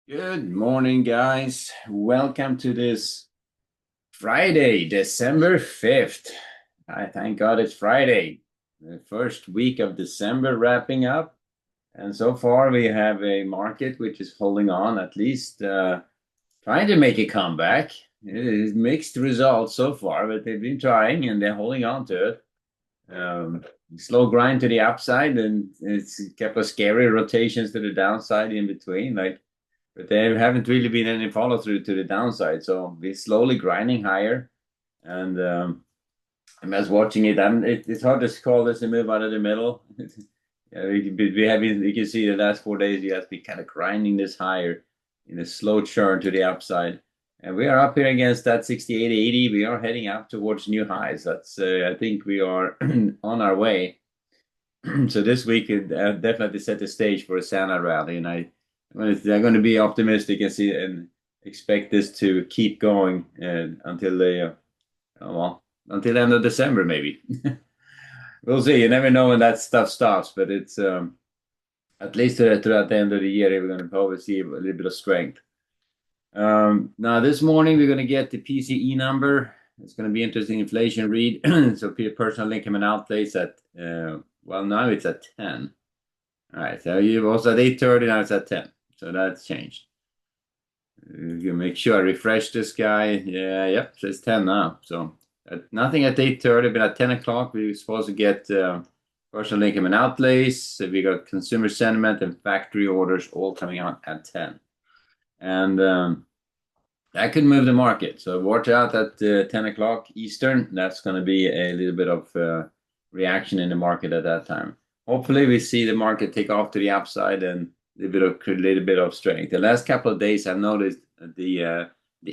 Good morning, guys. Welcome to this Friday, December 5th. I thank God it's Friday, the first week of December wrapping up. And so far, we have a market which is holding on, at least trying to make a comeback. It is mixed results so far, but they've been trying and they're holding on to it. Um, Slow grind to the upside, and it's kept a scary rotations to the downside in between. But there haven't really been any follow through to the downside. So we're slowly grinding higher. And I'm just watching it. It's hard to call this a move out of the middle. Yeah, you can see the last 4 days, you have to be kind of grinding this higher in a slow churn to the upside. And we are up here against that 68.80. We are heading up towards new highs. I think we are on our way. So this week it definitely set the stage for a Santa rally, and I'm going to be optimistic and see and expect this to keep going until until the end of December maybe. We'll see. You never know when that stuff stops, but it's at least throughout the end of the year we're going to probably see a little bit of strength. Now this morning we're going to get the PCE number. It's going to be interesting inflation read. So personal income and outlays at now it's at 10. All right, so you also at 8:30, now it's at 10. So that's changed. You make sure I refresh this guy. Yeah, yep, so it's 10 now. So nothing at 8:30, but at 10 o'clock we're supposed to get personal income and outlays. So we got consumer sentiment and factory orders all coming out at 10. And that could move the market. So watch out at 10 o'clock Eastern. That's going to be a little bit of reaction in the market at that time. Hopefully we see the market take off to the upside and a little bit of strength. The last couple of days I've noticed the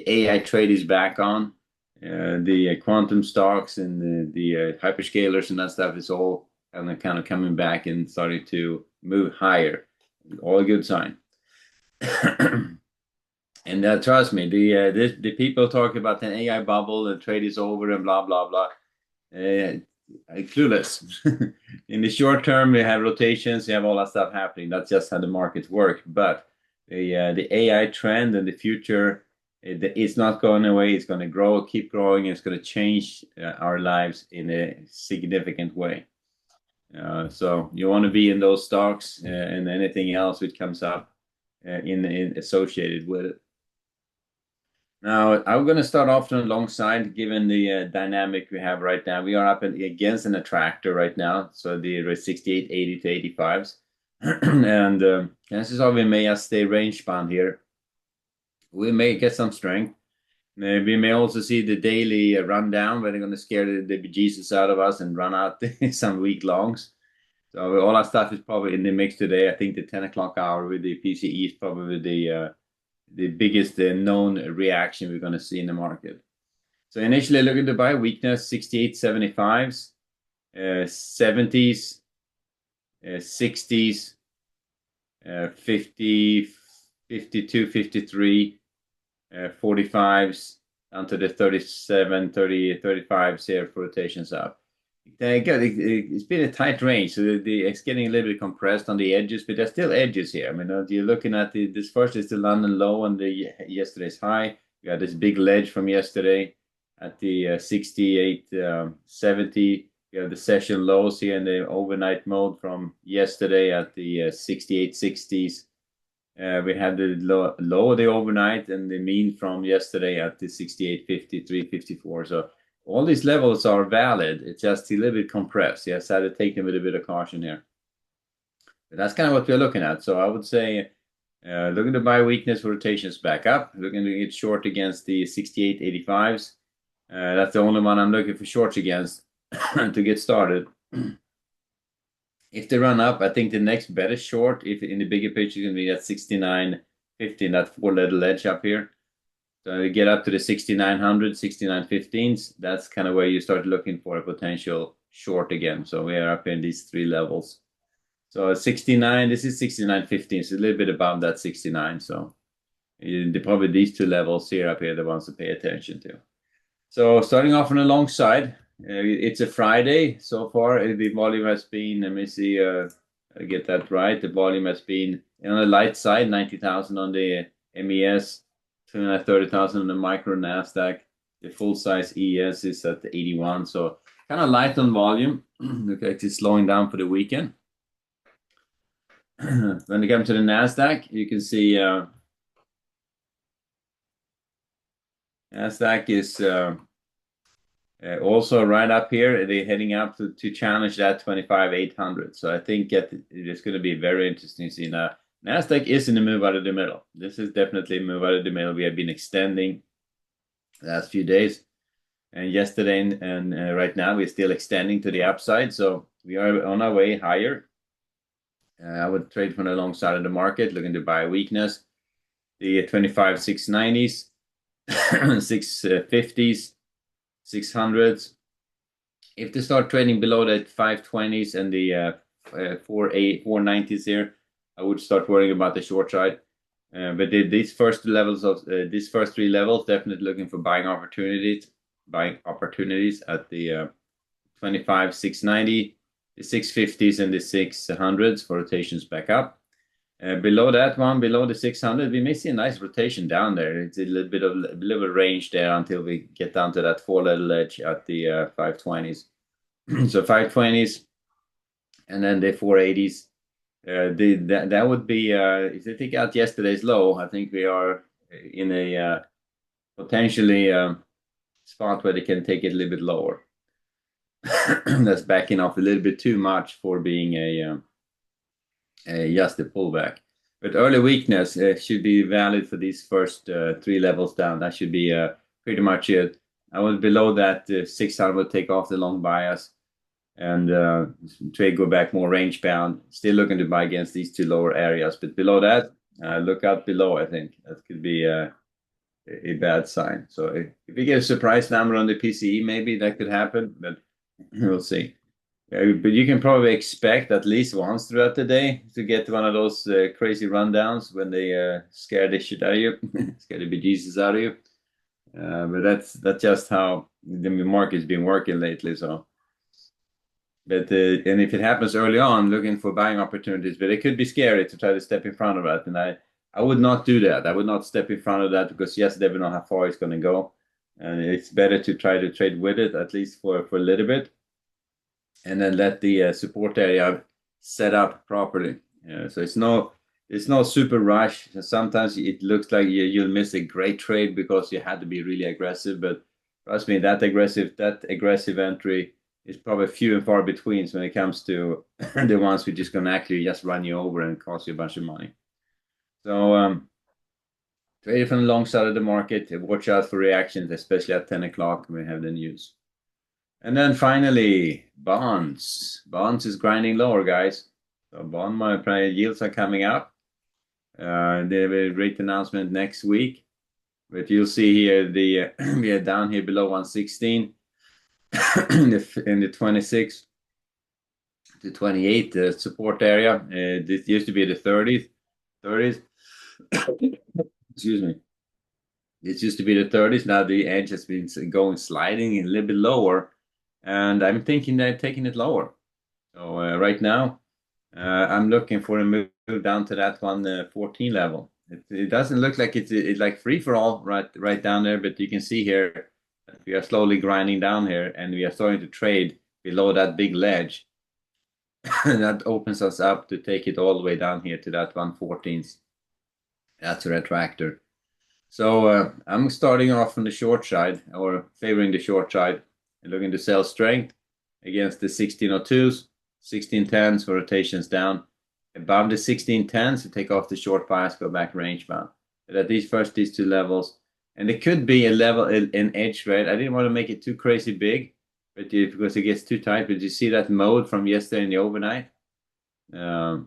AI trade is back on. The quantum stocks and the hyperscalers and that stuff is all kind of coming back and starting to move higher. All a good sign. And trust me, the people talk about an AI bubble, the trade is over, and blah blah blah. Clueless. In the short term, we have rotations, you have all that stuff happening. That's just how the markets work. But the AI trend and the future, it's not going away. It's going to grow, keep growing. It's going to change our lives in a significant way. So you want to be in those stocks and anything else which comes up in associated with it. Now, I'm going to start off on the long side, given the dynamic we have right now. We are up against an attractor right now, so the 68.80 to 85s. And chances are we may just stay range bound here. We may get some strength. We may also see the daily rundown, where they're going to scare the bejesus out of us and run out some week longs. So all our stuff is probably in the mix today. I think the 10 o'clock hour with the PCE is probably the biggest known reaction we're going to see in the market. So initially looking to buy weakness, 68.75s, 70s, 60s, 50, 52, 53, 45s, down to the 37, 30, 35s here for rotations up. It's been a tight range, so it's getting a little bit compressed on the edges, but there's still edges here. I mean, you're looking at this first is the London low and the yesterday's high. We got this big ledge from yesterday at the 68.70. We have the session lows here in the overnight mode from yesterday at the 68.60s. We had the low of the overnight and the mean from yesterday at the 68.50, 354. So all these levels are valid. It's just a little bit compressed. Yes, I had to take them with a bit of caution here. But that's kind of what we're looking at. So I would say looking to buy weakness, rotations back up. Looking to get short against the 68.85s. That's the only one I'm looking for shorts against to get started. If they run up, I think the next better short, if in the bigger picture, is going to be at 69.15, that four-letter edge up here. So you get up to the 6900, 6915s. That's kind of where you start looking for a potential short again. So we are up in these three levels. So 69, this is 6915, so a little bit above that 69. So probably these two levels here up here are the ones to pay attention to. So starting off on the long side, it's a Friday so far. The volume has been, let me see, I get that right. The volume has been on the light side, 90,000 on the MES 230,000 on the micro Nasdaq. The full size ES is at 81, so kind of light on volume. Look like it's slowing down for the weekend. When it comes to the Nasdaq, you can see Nasdaq is also right up here. They're heading up to challenge that 25,800. So I think it's going to be very interesting to see now. Nasdaq is in the move out of the middle. This is definitely a move out of the middle. We have been extending the last few days, and yesterday and right now we're still extending to the upside. So we are on our way higher. I would trade from the long side of the market, looking to buy weakness. The 25,690s, 650s, 600s. If they start trading below that 520s and the 490s here, I would start worrying about the short side. But these first three levels, definitely looking for buying opportunities at the 25,690, the 650s, and the 600s for rotations back up. Below that one, below the 600, we may see a nice rotation down there. It's a little bit of range there until we get down to that 4-letter edge at the 520s. So 520s, and then the 480s. That would be if they take out yesterday's low. I think we are in a potentially spot where they can take it a little bit lower. That's backing off a little bit too much for being just a pullback. But early weakness should be valid for these first three levels down. That should be pretty much it. I was below that 600 would take off the long bias and trade go back more range bound. Still looking to buy against these two lower areas, but below that, look out below. I think that could be a bad sign. So if you get a surprise number on the PCE, maybe that could happen, but we'll see. But you can probably expect at least once throughout the day to get one of those crazy rundowns when they scare the shit out of you, scare the bejesus out of you. But that's just how the market's been working lately. So, but and if it happens early on, looking for buying opportunities, but it could be scary to try to step in front of that. And I would not do that. I would not step in front of that because yes, they never know how far it's going to go, and it's better to try to trade with it at least for a little bit. And then let the support area set up properly. So it's no super rush. Sometimes it looks like you'll miss a great trade because you had to be really aggressive. But trust me, that aggressive entry is probably few and far between when it comes to the ones who just going to actually just run you over and cost you a bunch of money. So trade from the long side of the market. Watch out for reactions, especially at 10 o'clock when we have the news. And then finally, bonds. Bonds is grinding lower, guys. So bond yields are coming up. They have a rate announcement next week. But you'll see here we are down here below 116 in the 26 to 28 support area. This used to be the 30s. Excuse me. This used to be the 30s. Now the edge has been sliding a little bit lower. And I'm thinking they're taking it lower. So right now, I'm looking for a move down to that 114 level. It doesn't look like it's like free for all right down there, but you can see here that we are slowly grinding down here, and we are starting to trade below that big ledge. That opens us up to take it all the way down here to that 114s. That's a retractor. So I'm starting off on the short side, or favoring the short side, and looking to sell strength against the 1602s, 1610s for rotations down. Above the 1610s to take off the short bias, go back range bound. But at these two levels, and it could be a level, an edge trade. I didn't want to make it too crazy big, but because it gets too tight. But you see that mode from yesterday in the overnight? I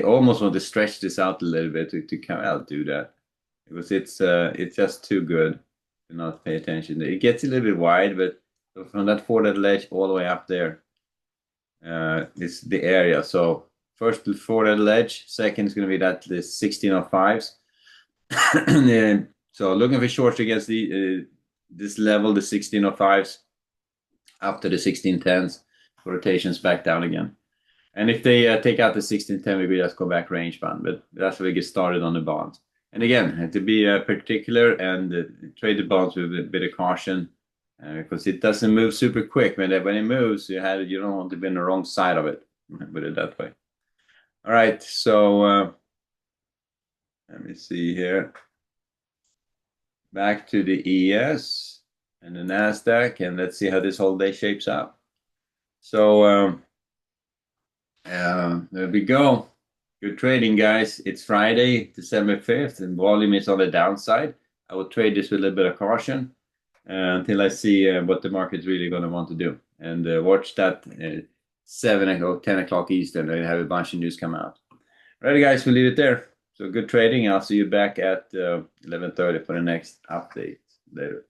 almost want to stretch this out a little bit to come out do that. Because it's just too good to not pay attention. It gets a little bit wide, but from that 4-letter edge all the way up there, is the area. So first the 4-letter edge, second is going to be the 1605s. So looking for shorts against this level, the 1605s, up to the 1610s, rotations back down again. And if they take out the 1610, maybe just go back range bound. But that's where we get started on the bonds. And again, to be particular and trade the bonds with a bit of caution because it doesn't move super quick. When it moves, you don't want to be on the wrong side of it. Put it that way. All right, so let me see here. Back to the ES and the NASDAQ, and let's see how this whole day shapes up. So there we go. Good trading, guys. It's Friday, December 5th, and volume is on the downside. I will trade this with a little bit of caution until I see what the market's really going to want to do. And watch that 7 o'clock, 10 o'clock Eastern. I have a bunch of news come out. Alrighty, guys, we'll leave it there. So good trading. I'll see you back at 11:30 for the next update later.